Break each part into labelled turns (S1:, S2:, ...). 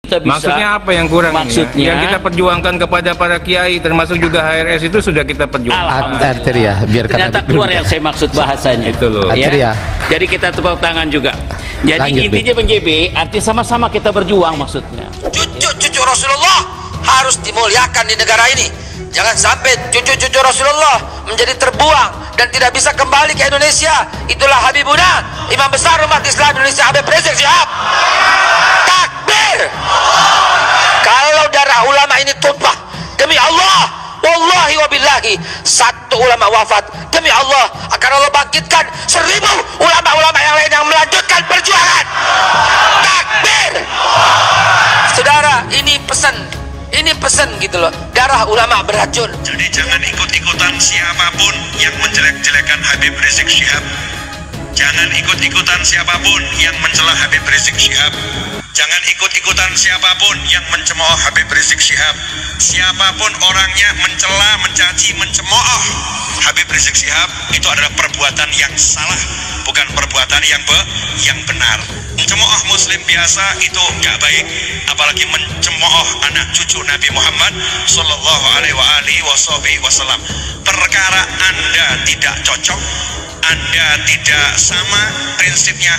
S1: Maksudnya apa yang kurang?
S2: Maksudnya
S1: yang kita perjuangkan kepada para kiai termasuk juga HRS itu sudah kita perjuangkan.
S3: Arteria, biarkan
S2: ternyata keluar yang saya maksud bahasanya
S1: itu loh.
S2: Ya? Jadi kita tepuk tangan juga. Jadi lanjut, intinya Bang JB, arti sama-sama kita berjuang maksudnya.
S4: Cucu Rasulullah harus dimuliakan di negara ini. Jangan sampai cucu-cucu Rasulullah menjadi terbuang dan tidak bisa kembali ke Indonesia. Itulah Habibuna, Imam besar umat Islam Indonesia, Habib Rizik Syihab. Takbir. Kalau darah ulama ini tumpah, demi Allah, wallahi wabillahi, satu ulama wafat, demi Allah akan Allah bangkitkan 1000 ulama-ulama yang lain yang melanjutkan perjuangan. Takbir. Saudara, ini pesan gitu loh, darah ulama beracun.
S5: Jadi jangan ikut-ikutan siapapun yang menjelek-jelekan Habib Rizik Syihab. Jangan ikut-ikutan siapapun yang mencela Habib Rizik Syihab. Jangan ikut-ikutan siapapun yang mencemooh Habib Rizik Syihab. Siapapun orangnya mencela, mencaci, mencemooh Habib Rizik Syihab, itu adalah perbuatan yang salah, bukan perbuatan yang benar. Mencemooh muslim biasa itu nggak baik, apalagi mencemooh anak cucu Nabi Muhammad Sallallahu Alaihi Wasallam. Perkara Anda tidak cocok, Anda tidak sama prinsipnya,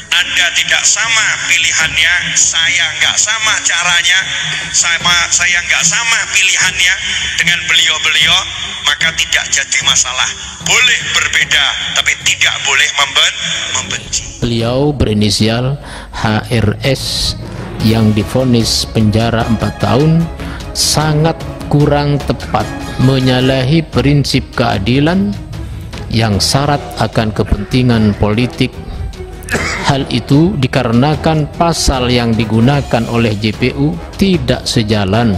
S5: Anda tidak sama pilihannya, saya nggak sama caranya, saya nggak sama pilihannya dengan beliau-beliau, maka tidak jadi masalah. Boleh berbeda, tapi tidak boleh membenci.
S3: Beliau berinisial HRS yang divonis penjara 4 tahun sangat kurang tepat, menyalahi prinsip keadilan yang syarat akan kepentingan politik. Hal itu dikarenakan pasal yang digunakan oleh JPU tidak sejalan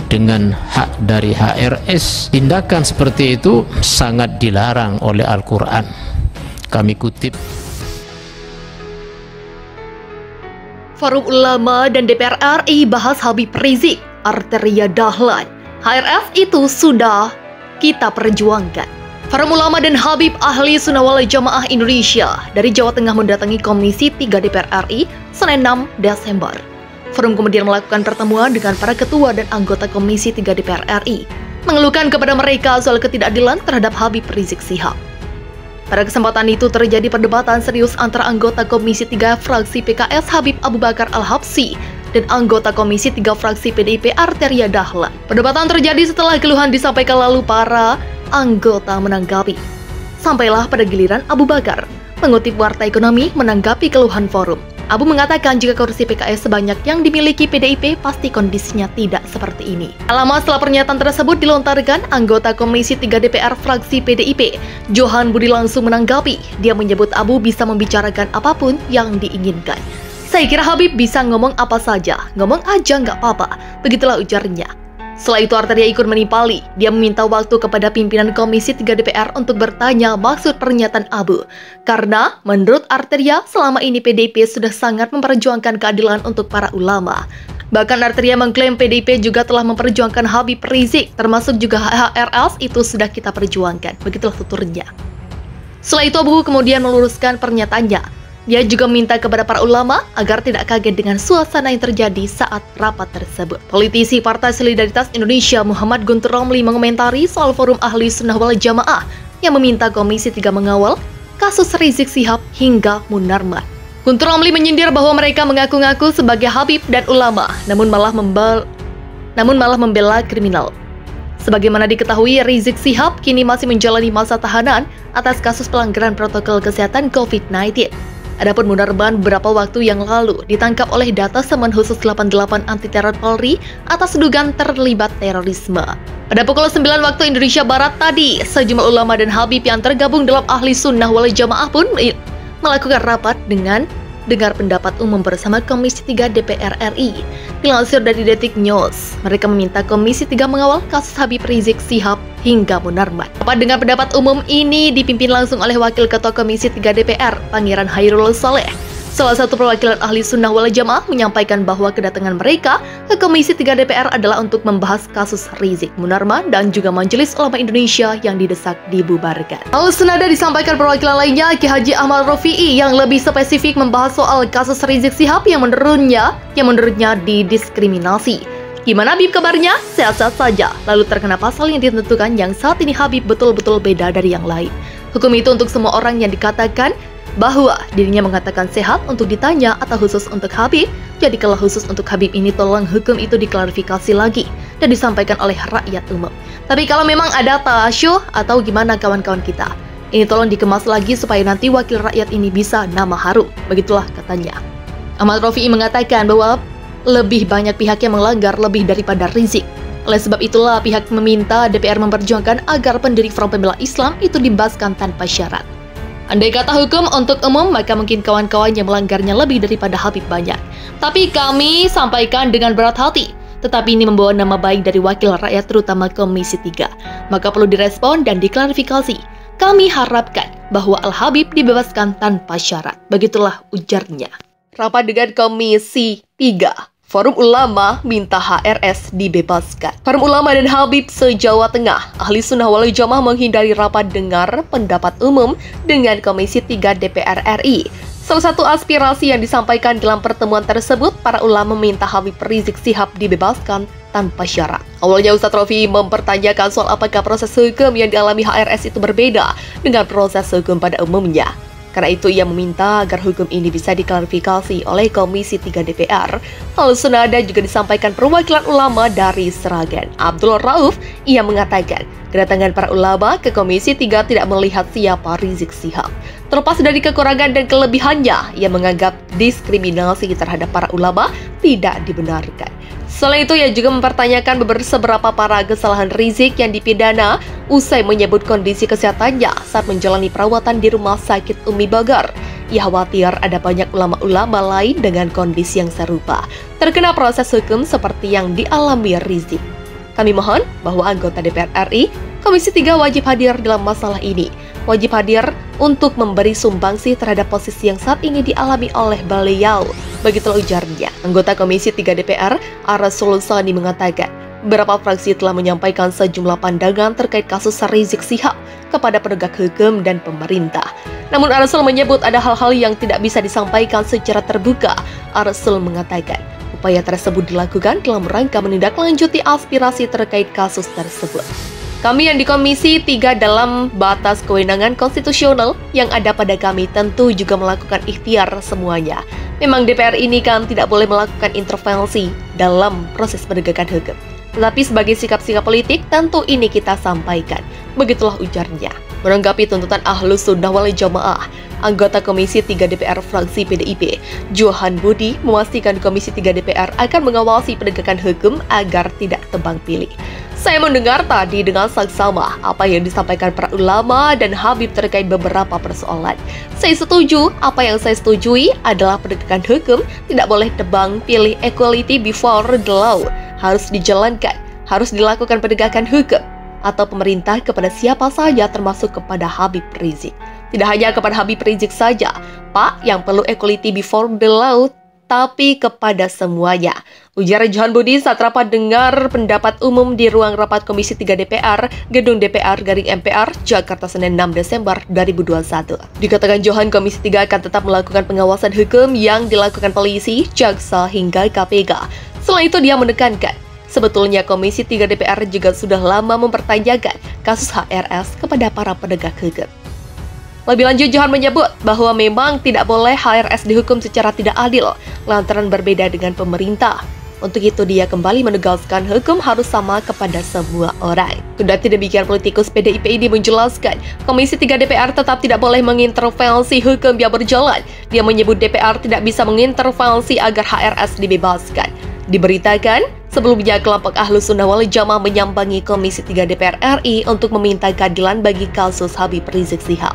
S3: dengan hak dari HRS. Tindakan seperti itu sangat dilarang oleh Al-Quran. Kami kutip.
S6: Forum Ulama dan DPR RI bahas Habib Rizik, Arteria Dahlan. HRS itu sudah kita perjuangkan. Forum Ulama dan Habib Ahli Sunnah wal Jamaah Indonesia dari Jawa Tengah mendatangi Komisi 3 DPR RI Senin 6 Desember. Forum kemudian melakukan pertemuan dengan para ketua dan anggota Komisi 3 DPR RI, mengeluhkan kepada mereka soal ketidakadilan terhadap Habib Rizik Syihab. Pada kesempatan itu terjadi perdebatan serius antara anggota Komisi 3 fraksi PKS Habib Abu Bakar Al-Habsyi dan anggota Komisi 3 fraksi PDIP Arteria Dahlan. Perdebatan terjadi setelah keluhan disampaikan lalu para anggota menanggapi. Sampailah pada giliran Abu Bakar mengutip Warta Ekonomi menanggapi keluhan forum. Abu mengatakan jika kursi PKS sebanyak yang dimiliki PDIP pasti kondisinya tidak seperti ini. Lama setelah pernyataan tersebut dilontarkan, anggota Komisi 3 DPR fraksi PDIP, Johan Budi langsung menanggapi. Dia menyebut Abu bisa membicarakan apapun yang diinginkan. Saya kira Habib bisa ngomong apa saja, ngomong aja nggak apa-apa, begitulah ujarnya. Setelah itu Arteria ikut menimpali. Dia meminta waktu kepada pimpinan Komisi 3 DPR untuk bertanya maksud pernyataan Abu. Karena menurut Arteria selama ini PDIP sudah sangat memperjuangkan keadilan untuk para ulama. Bahkan Arteria mengklaim PDIP juga telah memperjuangkan Habib Rizik, termasuk juga HRS itu sudah kita perjuangkan. Begitulah tuturnya. Setelah itu Abu kemudian meluruskan pernyataannya. Dia juga minta kepada para ulama agar tidak kaget dengan suasana yang terjadi saat rapat tersebut. Politisi Partai Solidaritas Indonesia Muhammad Guntur Romli mengomentari soal Forum Ahli Sunnah wal Jamaah yang meminta Komisi 3 mengawal kasus Rizik Syihab hingga Munarman. Guntur Romli menyindir bahwa mereka mengaku-ngaku sebagai Habib dan ulama, namun malah membela kriminal. Sebagaimana diketahui, Rizik Syihab kini masih menjalani masa tahanan atas kasus pelanggaran protokol kesehatan COVID-19. Adapun Munarman beberapa waktu yang lalu ditangkap oleh Datasemen Khusus 88 Anti Teror Polri atas dugaan terlibat terorisme. Pada pukul 9 waktu Indonesia Barat tadi, sejumlah ulama dan Habib yang tergabung dalam Ahli Sunnah wal Jamaah pun melakukan rapat dengan dengar pendapat umum bersama Komisi 3 DPR RI. Dilansir dari Detik News, mereka meminta Komisi 3 mengawal kasus Habib Rizik Syihab hingga Munarman. Rapat dengan pendapat umum ini dipimpin langsung oleh Wakil Ketua Komisi 3 DPR, Pangeran Hairul Saleh. Salah satu perwakilan ahli sunnah wal jamaah menyampaikan bahwa kedatangan mereka ke Komisi 3 DPR adalah untuk membahas kasus Rizik Munarman dan juga Majelis Ulama Indonesia yang didesak dibubarkan. Hal senada disampaikan perwakilan lainnya, Ki Haji Ahmad Rafi'i, yang lebih spesifik membahas soal kasus Rizik Syihab yang menurutnya didiskriminasi. Gimana Habib kabarnya? Sehat-sehat saja. Lalu terkena pasal yang ditentukan yang saat ini Habib betul-betul beda dari yang lain. Hukum itu untuk semua orang yang dikatakan bahwa dirinya mengatakan sehat untuk ditanya atau khusus untuk Habib. Jadi kalau khusus untuk Habib ini tolong hukum itu diklarifikasi lagi dan disampaikan oleh rakyat umum. Tapi kalau memang ada tasyuh atau gimana kawan-kawan kita, ini tolong dikemas lagi supaya nanti wakil rakyat ini bisa nama harum. Begitulah katanya. Ahmad Rafi'i mengatakan bahwa lebih banyak pihak yang melanggar lebih daripada Rizik. Oleh sebab itulah pihak meminta DPR memperjuangkan agar pendiri Front Pembela Islam itu dibebaskan tanpa syarat. Andai kata hukum untuk umum, maka mungkin kawan-kawan yang melanggarnya lebih daripada Habib banyak. Tapi kami sampaikan dengan berat hati. Tetapi ini membawa nama baik dari wakil rakyat terutama Komisi 3. Maka perlu direspon dan diklarifikasi. Kami harapkan bahwa Al-Habib dibebaskan tanpa syarat. Begitulah ujarnya. Rapat dengan Komisi 3. Forum Ulama minta HRS dibebaskan. Forum Ulama dan Habib se-Jawa Tengah, Ahli Sunnah wal Jamaah menghindari rapat dengar pendapat umum dengan Komisi 3 DPR RI. Salah satu aspirasi yang disampaikan dalam pertemuan tersebut, para ulama meminta Habib Rizik Syihab dibebaskan tanpa syarat. Awalnya Ustadz Rafi mempertanyakan soal apakah proses hukum yang dialami HRS itu berbeda dengan proses hukum pada umumnya. Karena itu ia meminta agar hukum ini bisa diklarifikasi oleh Komisi 3 DPR. Hal senada juga disampaikan perwakilan ulama dari Sragen. Abdul Rauf, ia mengatakan kedatangan para ulama ke Komisi 3 tidak melihat siapa Rizik Syihab. Terlepas dari kekurangan dan kelebihannya, ia menganggap diskriminasi terhadap para ulama tidak dibenarkan. Selain itu, ia juga mempertanyakan seberapa parah kesalahan Rizik yang dipidana usai menyebut kondisi kesehatannya saat menjalani perawatan di Rumah Sakit Umi Bogor. Ia khawatir ada banyak ulama-ulama lain dengan kondisi yang serupa terkena proses hukum seperti yang dialami Rizik. Kami mohon bahwa anggota DPR RI, Komisi 3 wajib hadir dalam masalah ini. Wajib hadir untuk memberi sumbangsi terhadap posisi yang saat ini dialami oleh beliau. Begitulah ujarnya. Anggota Komisi 3 DPR, Arasul Sani mengatakan, beberapa fraksi telah menyampaikan sejumlah pandangan terkait kasus Rizik Syihab kepada penegak hukum dan pemerintah. Namun Arasul menyebut ada hal-hal yang tidak bisa disampaikan secara terbuka. Arasul mengatakan, upaya tersebut dilakukan dalam rangka menindaklanjuti aspirasi terkait kasus tersebut. Kami yang di Komisi 3 dalam batas kewenangan konstitusional yang ada pada kami tentu juga melakukan ikhtiar semuanya. Memang DPR ini kan tidak boleh melakukan intervensi dalam proses penegakan hukum. Tetapi sebagai sikap-sikap politik tentu ini kita sampaikan. Begitulah ujarnya. Menanggapi tuntutan Ahlus Sunnah wal Jamaah, anggota Komisi 3 DPR fraksi PDIP, Johan Budi, memastikan Komisi 3 DPR akan mengawasi penegakan hukum agar tidak tebang pilih. Saya mendengar tadi dengan saksama apa yang disampaikan para ulama dan Habib terkait beberapa persoalan. Saya setuju, apa yang saya setujui adalah penegakan hukum tidak boleh tebang pilih, equality before the law. Harus dijalankan, harus dilakukan penegakan hukum atau pemerintah kepada siapa saja termasuk kepada Habib Rizik. Tidak hanya kepada Habib Rizik saja, Pak, yang perlu equality before the law, tapi kepada semuanya. Ujar Johan Budi saat rapat dengar pendapat umum di ruang rapat Komisi 3 DPR, Gedung DPR Garing MPR, Jakarta, Senin 6 Desember 2021. Dikatakan Johan, Komisi 3 akan tetap melakukan pengawasan hukum yang dilakukan polisi, jaksa, hingga KPK. Selain itu, dia menekankan, sebetulnya Komisi 3 DPR juga sudah lama mempertanyakan kasus HRS kepada para penegak hukum. Lebih lanjut, Johan menyebut bahwa memang tidak boleh HRS dihukum secara tidak adil lantaran berbeda dengan pemerintah. Untuk itu dia kembali menegaskan hukum harus sama kepada semua orang. Kendati demikian, politikus PDIP ini menjelaskan Komisi 3 DPR tetap tidak boleh mengintervensi hukum yang berjalan. Dia menyebut DPR tidak bisa mengintervensi agar HRS dibebaskan. Diberitakan, sebelumnya kelompok Ahlus Sunnah wal Jamaah menyambangi Komisi 3 DPR RI untuk meminta keadilan bagi kasus Habib Rizik Syihab.